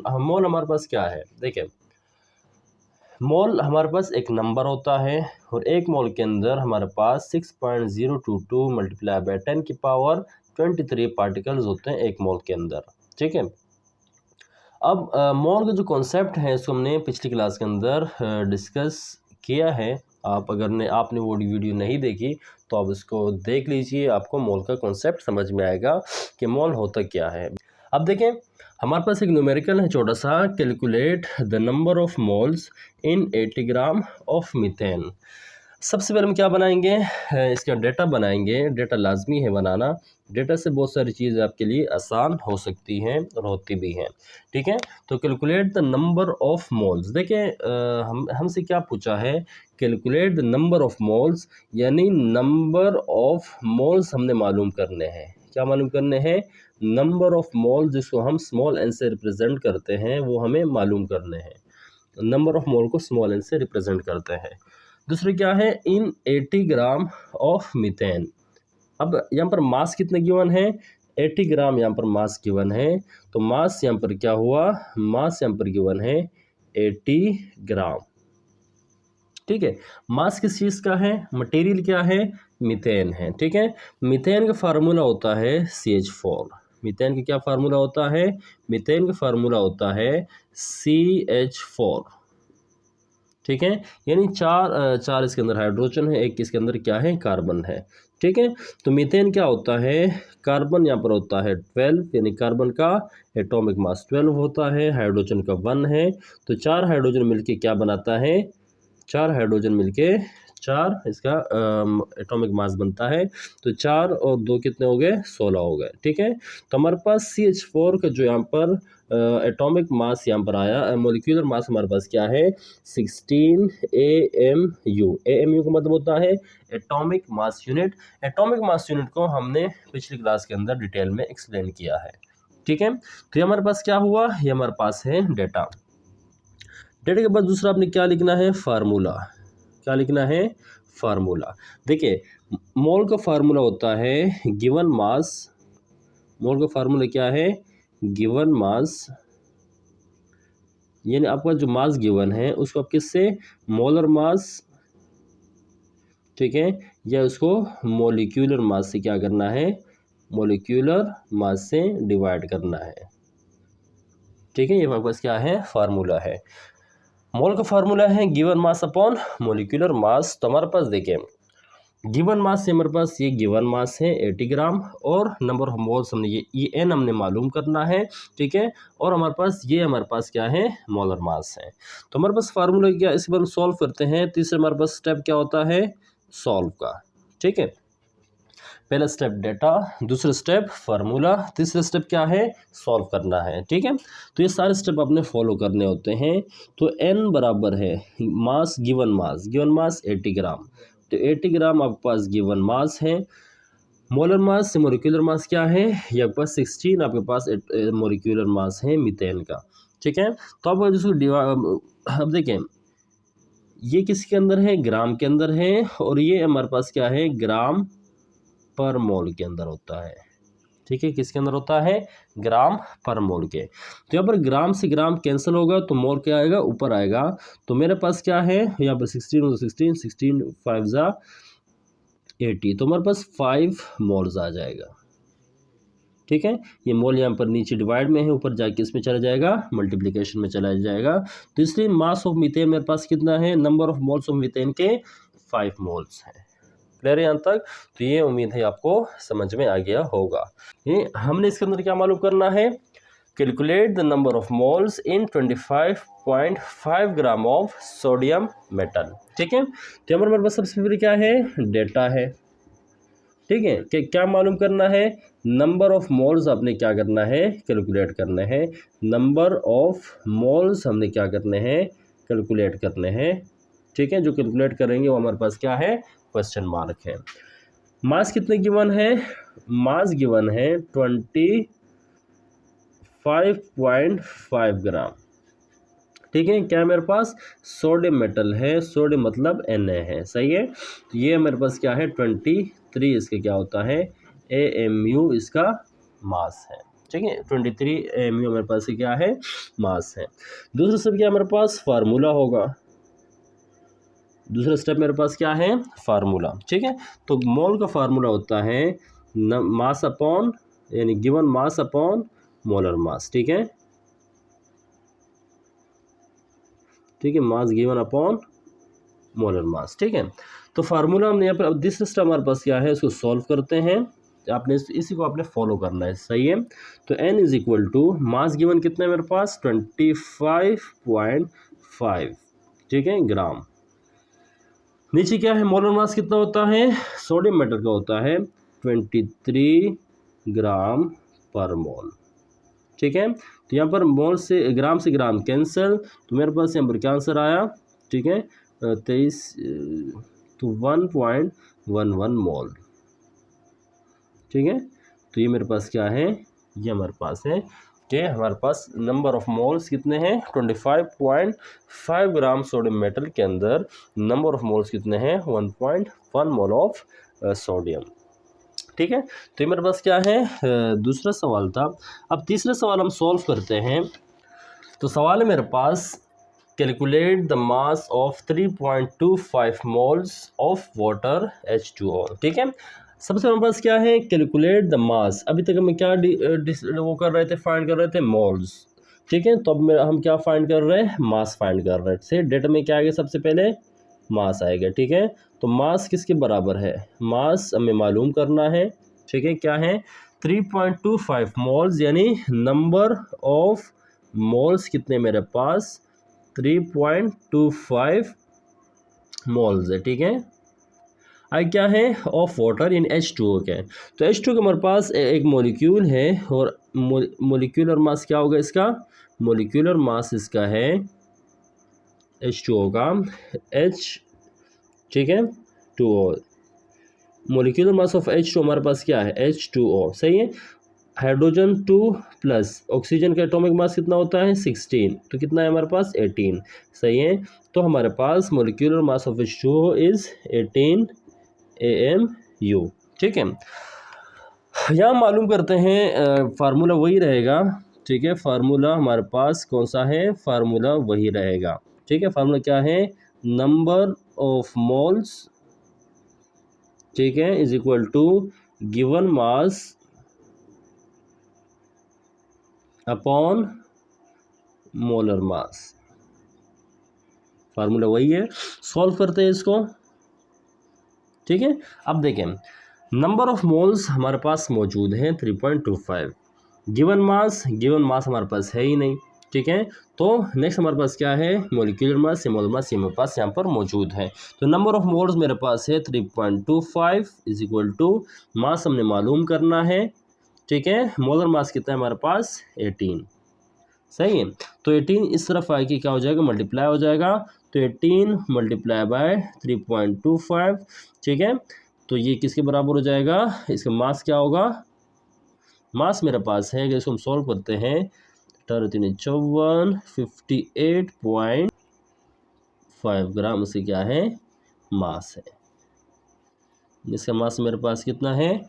मोल हमारे पास क्या है, देखिए मोल हमारे पास एक नंबर होता है और एक मोल के अंदर हमारे पास 6.022 मल्टीप्लाई बाय 10 की पावर 23 पार्टिकल्स होते हैं एक मोल के अंदर। ठीक है, अब मोल का जो कॉन्सेप्ट है इसको हमने पिछली क्लास के अंदर डिस्कस किया है। आपने वो वीडियो नहीं देखी तो आप इसको देख लीजिए, आपको मोल का कॉन्सेप्ट समझ में आएगा कि मोल होता क्या है। अब देखें, हमारे पास एक न्यूमेरिकल है छोटा सा, calculate the number of moles in 80 gram of methane. सबसे पहले हम क्या बनाएंगे, इसका डेटा बनाएंगे। डेटा लाजमी है बनाना, डेटा से बहुत सारी चीज़ें आपके लिए आसान हो सकती हैं और होती भी हैं। ठीक है, तो calculate the number of moles. देखें हमसे क्या पूछा है, calculate the number of moles, यानी नंबर ऑफ मोल्स हमने मालूम करने हैं। क्या मालूम करने हैं, नंबर ऑफ मोल्स, जिसको हम स्मॉल एन से रिप्रेजेंट करते हैं, वो हमें मालूम करने हैं। नंबर ऑफ मोल को स्मॉल एन से रिप्रेजेंट करते हैं। दूसरी क्या है, इन 80 ग्राम ऑफ मीथेन। अब यहाँ पर मास कितने गिवन है, 80 ग्राम यहाँ पर मास गिवन है। तो मास यहाँ पर क्या हुआ, मास यहाँ पर गिवन है 80 ग्राम। ठीक है, मास किस चीज़ का है, मटेरियल क्या है, मीथेन है। ठीक है, मीथेन का फार्मूला होता है CH4। मीथेन का क्या फार्मूला होता है, मीथेन का फार्मूला होता है CH4। ठीक है, यानी चार इसके अंदर हाइड्रोजन है, एक इसके अंदर क्या है, कार्बन है। ठीक है, तो मीथेन क्या होता है, कार्बन यहाँ पर होता है 12, यानी कार्बन का एटॉमिक मास 12 होता है, हाइड्रोजन का 1 है। तो 4 हाइड्रोजन मिलके क्या बनाता है, 4 हाइड्रोजन मिलके 4 इसका एटॉमिक मास बनता है। तो 4 और 2 कितने हो गए, 16 हो गए। ठीक है, तो हमारे पास CH4 का जो यहाँ पर एटॉमिक मास यहाँ पर आया, मोलिक्यूलर मास हमारे पास क्या है, 16 AMU। AMU का मतलब होता है atomic mass unit. Atomic mass unit को हमने पिछली क्लास के अंदर डिटेल में एक्सप्लेन किया है। ठीक है, तो ये हमारे पास क्या हुआ, ये हमारे पास है डेटा। डेटा के बाद दूसरा आपने क्या लिखना है, फार्मूला। क्या लिखना है, फार्मूला। देखिए मोल का फार्मूला होता है गिवन मास। मोल का फार्मूला क्या है, गिवन मास, यानी आपका जो मास गिवन है उसको आप किससे, मोलर मास, ठीक है, या उसको मोलिक्यूलर मास से क्या करना है, मोलिक्यूलर मास से डिवाइड करना है। ठीक है, ये हमारे पास क्या है, फार्मूला है। मोल का फार्मूला है given mass upon molecular mass. तो हमारे पास देखिए गिवन मास से हमारे पास ये गिवन मास है 80 ग्राम, और नंबर ऑफ मोल्स हमने ये एन हमने मालूम करना है। ठीक है, और हमारे पास क्या है, मोलर मास है। तो हमारे पास फार्मूला क्या, इस बार हम सॉल्व करते हैं। तीसरे हमारे पास स्टेप क्या होता है, सॉल्व का। ठीक है, पहला स्टेप डेटा, दूसरा स्टेप फार्मूला, तीसरा स्टेप क्या है, सॉल्व करना है। ठीक है, तो ये सारे स्टेप आपने फॉलो करने होते हैं। तो n बराबर है मास, गिवन मास 80 ग्राम। तो 80 ग्राम आपके पास गिवन मास है। मोलर मास से मोलिकुलर मास क्या है, ये आपके पास 16 आपके पास मोलिकुलर मास है मीथेन का। ठीक है, तो आप जिसको अब देखें ये किसके अंदर है, ग्राम के अंदर है, और ये हमारे पास क्या है, ग्राम पर मोल के अंदर होता है। ठीक है, किसके अंदर होता है, ग्राम पर मोल के। तो यहाँ पर ग्राम से ग्राम कैंसिल होगा तो मोल क्या आएगा, ऊपर आएगा। तो मेरे पास क्या है, यहाँ पर 16 16 5 जा 80, तो हमारे पास 5 मोल्स आ जाएगा। ठीक है, ये मोल यहाँ पर नीचे डिवाइड में है, ऊपर जाके इसमें चला जाएगा, मल्टीप्लिकेशन में चला जाएगा। तो इसलिए मास ऑफ मीथेन मेरे पास कितना है, number of moles of methane के 5 मोल्स है। क्लियर है यहाँ तक, तो ये उम्मीद है आपको समझ में आ गया होगा। ये हमने इसके अंदर क्या मालूम करना है, calculate the number of moles in 25.5 gram of sodium metal. ठीक है, तो हमारे पास सबसे पहले क्या है, डेटा है। ठीक है, कि क्या मालूम करना है, नंबर ऑफ मोल्स आपने क्या करना है, कैलकुलेट करने हैं। नंबर ऑफ मोल्स हमने क्या करने हैं, कैलकुलेट करने हैं। ठीक है, जो कैलकुलेट करेंगे वो हमारे पास क्या है, क्वेश्चन मार्क है। मास कितने गिवन है, मास गिवन है 25.5 ग्राम। ठीक है, क्या मेरे पास सोडियम मेटल है, सोडियम मतलब Na है, सही है। तो ये मेरे पास क्या है 23, इसके क्या होता है AMU इसका मास है। ठीक है, 23 mu हमारे पास क्या है, मास है। दूसरा स्टेप क्या हमारे पास, फार्मूला होगा। दूसरा स्टेप मेरे पास क्या है, फार्मूला, ठीक है। तो मोल का फार्मूला होता है मास अपॉन, यानी गिवन मास अपॉन मोलर मास, ठीक है, ठीक है, मास गिवन अपॉन मोलर मास, ठीक है। तो फार्मूला हमने यहाँ पर, अब दूसरा स्टेप हमारे पास क्या है, इसको सॉल्व करते हैं। आपने इसी को आपने फॉलो करना है, सही है। तो n is equal to, mass given कितना है मेरे पास, 25.5, ठीक है, ग्राम। नीचे क्या है, मोलर मास कितना होता है, सोडियम मेटल का होता है 23 ग्राम पर मोल, ठीक है। तो यहाँ पर मोल से ग्राम कैंसिल, तो मेरे पास यहाँ पर क्या आंसर आया, ठीक है, 23, तो 1.11 मोल, ठीक है। तो ये मेरे पास क्या है, ये हमारे पास है कि हमारे पास नंबर ऑफ मोल्स कितने हैं, 25.5 ग्राम सोडियम मेटल के अंदर नंबर ऑफ मोल्स कितने हैं, 1.1 मोल ऑफ सोडियम, ठीक है। तो ये मेरे पास क्या है, दूसरा सवाल था। अब तीसरा सवाल हम सॉल्व करते हैं। तो सवाल है मेरे पास, calculate the mass of 3.25 moles of water H2O, ठीक है। सबसे हमारे पास क्या है, कैलकुलेट द मास। अभी तक हम क्या वो कर रहे थे, फाइंड कर रहे थे मोल्स, ठीक है। तो अब हम क्या फाइंड कर रहे हैं, मास फाइंड कर रहे थे। डेटा में क्या आएगा, सबसे पहले मास आएगा, ठीक है। तो मास किसके बराबर है, मास हमें मालूम करना है, ठीक है। क्या है, 3.25 मोल्स, यानी नंबर ऑफ मोल्स कितने मेरे पास, 3.25 मोल्स है, ठीक है। आई क्या है, ऑफ वाटर इन H2O के। तो H2O का हमारे पास एक मॉलिक्यूल है, और मॉलिक्यूलर मास क्या होगा इसका, मॉलिक्यूलर मास इसका है H2O का H, ठीक है, 2O। Molecular mass of H2O हमारे पास क्या है, H2O, सही है। हाइड्रोजन 2 प्लस ऑक्सीजन का एटॉमिक मास कितना होता है, 16, तो कितना है हमारे पास, 18, सही है। तो हमारे पास molecular mass of H2O is 18 AMU, ठीक है। यहाँ मालूम करते हैं, फार्मूला वही रहेगा, ठीक है। फार्मूला हमारे पास कौन सा है, फार्मूला वही रहेगा, ठीक है। फार्मूला क्या है, नंबर ऑफ मोल्स, ठीक है, is equal to given mass upon molar mass. Formula वही है, सॉल्व करते हैं इसको, ठीक है। अब देखें, नंबर ऑफ मोल्स हमारे पास मौजूद है 3.25, गिवन मास हमारे पास है ही नहीं, ठीक है। तो नेक्स्ट हमारे पास क्या है, मॉलिक्यूलर मास या मोलर मास, ये मेरे पास यहाँ पर मौजूद है। तो नंबर ऑफ मोल्स मेरे पास है 3.25 इज इक्वल टू, मास हमने मालूम करना है, ठीक है। मोलर मास कितना है हमारे पास, 18, सही है। तो 18 इस तरफ आके क्या हो जाएगा, मल्टीप्लाई हो जाएगा। तो 18 मल्टीप्लाई बाय 3.25, ठीक है। तो ये किसके बराबर हो जाएगा, इसका मास क्या होगा, मास मेरे पास है, अगर इसको हम सॉल्व करते हैं, 58.5 ग्राम उससे क्या है, मास है। इसका मास मेरे पास कितना है,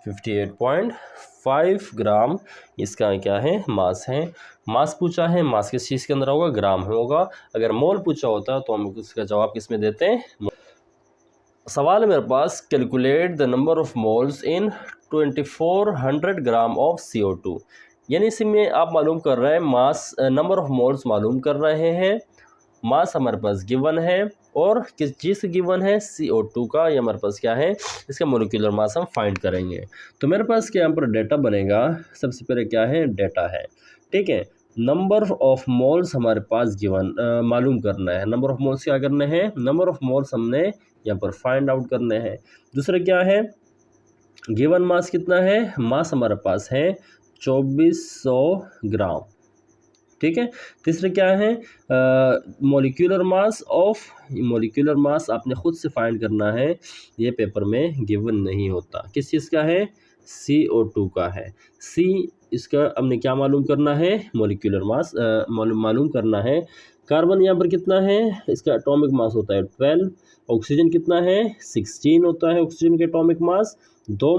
58.5 ग्राम, इसका क्या है, मास है। मास पूछा है, मास किस चीज़ के अंदर होगा, ग्राम होगा। अगर मोल पूछा होता तो हम उसका जवाब किस में देते हैं। सवाल है मेरे पास, calculate the number of moles in 2400 gram of CO2, यानी इसमें आप मालूम कर रहे हैं मास, नंबर ऑफ मोल्स मालूम कर रहे हैं, मास हमारे पास गिवन है, और किस चीज़ गिवन है, CO2 का। ये हमारे पास क्या है, इसका मोलिकुलर मास हम फाइंड करेंगे। तो मेरे पास क्या यहाँ पर डेटा बनेगा, सबसे पहले क्या है, डेटा है, ठीक है। नंबर ऑफ मोल्स हमारे पास गिवन, मालूम करना है। नंबर ऑफ मोल्स क्या करने हैं, नंबर ऑफ मोल्स हमने यहाँ पर फाइंड आउट करने हैं। दूसरा क्या है, गिवन मास कितना है, मास हमारे पास है 2400 ग्राम, ठीक है। तीसरा क्या है, मॉलिक्यूलर मास आपने खुद से फाइंड करना है, ये पेपर में गिवन नहीं होता। किस चीज़ का है, CO2 का है। इसका हमने क्या मालूम करना है, मॉलिक्यूलर मास मालूम करना है। कार्बन यहाँ पर कितना है, इसका एटॉमिक मास होता है 12, ऑक्सीजन कितना है, 16 होता है ऑक्सीजन के एटॉमिक मास। 2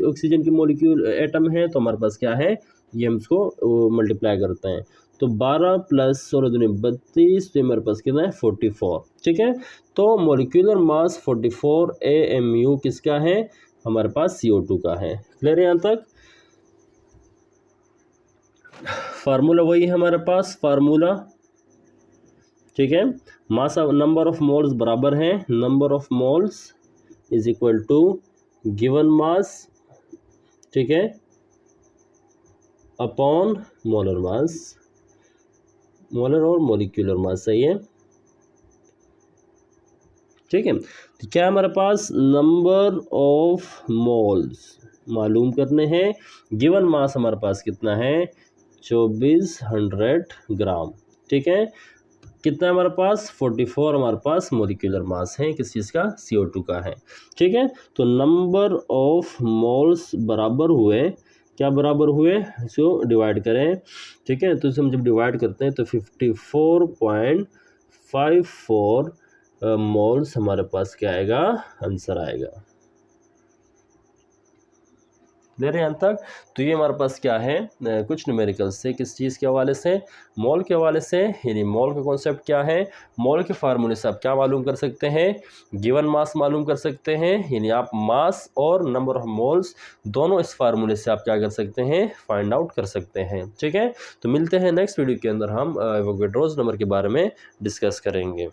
ऑक्सीजन की मॉलिक्यूल एटम है, तो हमारे पास क्या है, ये हम इसको मल्टीप्लाई करते हैं तो 12 प्लस 16 दूनी 32, तो हमारे पास कितना है 44। ठीक है, तो मोलिकुलर मास 44 AMU किसका है, हमारे पास CO2 का है। क्लियर है यहाँ तक। फार्मूला वही है हमारे पास, फार्मूला ठीक है, मास नंबर ऑफ मोल्स बराबर है number of moles is equal to given mass, ठीक है, अपॉन मोलर मास, मोलर और मोलिकुलर मास, सही है। ठीक है, तो क्या हमारे पास नंबर ऑफ मोल्स मालूम करने हैं, गिवन मास हमारे पास कितना है 2400 ग्राम। ठीक है, कितना हमारे पास 44 हमारे पास मोलिकुलर मास है, किस चीज़ का, CO2 का है। ठीक है, तो नंबर ऑफ मोल्स बराबर हुए, क्या बराबर हुए, इसको डिवाइड करें। ठीक है, तो इसे हम जब डिवाइड करते हैं तो 54.54 मोल्स हमारे पास क्या आएगा, आंसर आएगा। दे रहे हैं अंत तक। तो ये हमारे पास क्या है, कुछ न्यूमेरिकल्स से, किस चीज़ के हवाले से, मोल के हवाले से। यानी मोल का कॉन्सेप्ट क्या है, मोल के फार्मूले से आप क्या मालूम कर सकते हैं, गिवन मास मालूम कर सकते हैं। यानी आप मास और नंबर ऑफ मोल्स दोनों इस फार्मूले से आप क्या कर सकते हैं, फाइंड आउट कर सकते हैं। ठीक है, तो मिलते हैं नेक्स्ट वीडियो के अंदर, हम एवोगैड्रोस नंबर के बारे में डिस्कस करेंगे।